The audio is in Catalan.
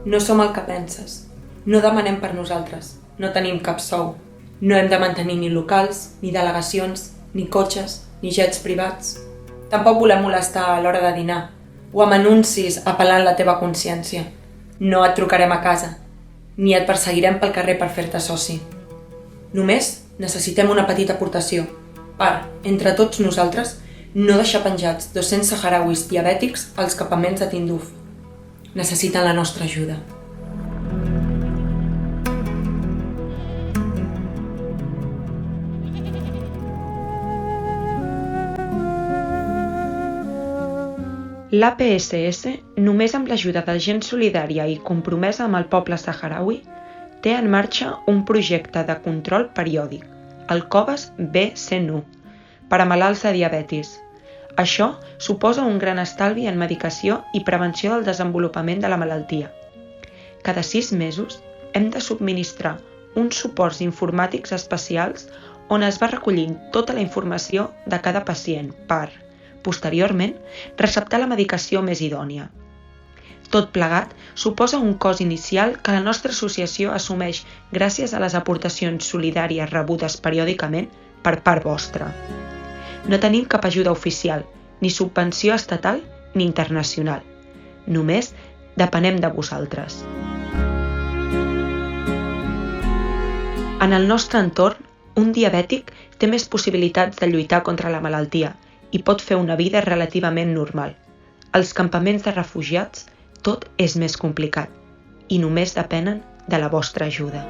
No som el que penses. No demanem per nosaltres. No tenim cap sou. No hem de mantenir ni locals, ni delegacions, ni cotxes, ni jets privats. Tampoc volem molestar a l'hora de dinar o amb anuncis apel·lant la teva consciència. No et trucarem a casa, ni et perseguirem pel carrer per fer-te soci. Només necessitem una petita aportació per, entre tots nosaltres, no deixar penjats 200 saharauis diabètics als campaments de Tindouf. Necessiten la nostra ajuda. L'APSS, només amb l'ajuda de gent solidària i compromesa amb el poble saharaui, té en marxa un projecte de control periòdic, el COVAS B101, per a malalts de diabetis. Això suposa un gran estalvi en medicació i prevenció del desenvolupament de la malaltia. Cada 6 mesos hem de subministrar uns suports informàtics especials on es va recollint tota la informació de cada pacient per, posteriorment, receptar la medicació més idònia. Tot plegat suposa un cost inicial que la nostra associació assumeix gràcies a les aportacions solidàries rebudes periòdicament per part vostra. No tenim cap ajuda oficial, ni subvenció estatal ni internacional. Només depenem de vosaltres. En el nostre entorn, un diabètic té més possibilitats de lluitar contra la malaltia i pot fer una vida relativament normal. Als campaments de refugiats tot és més complicat i només depenen de la vostra ajuda.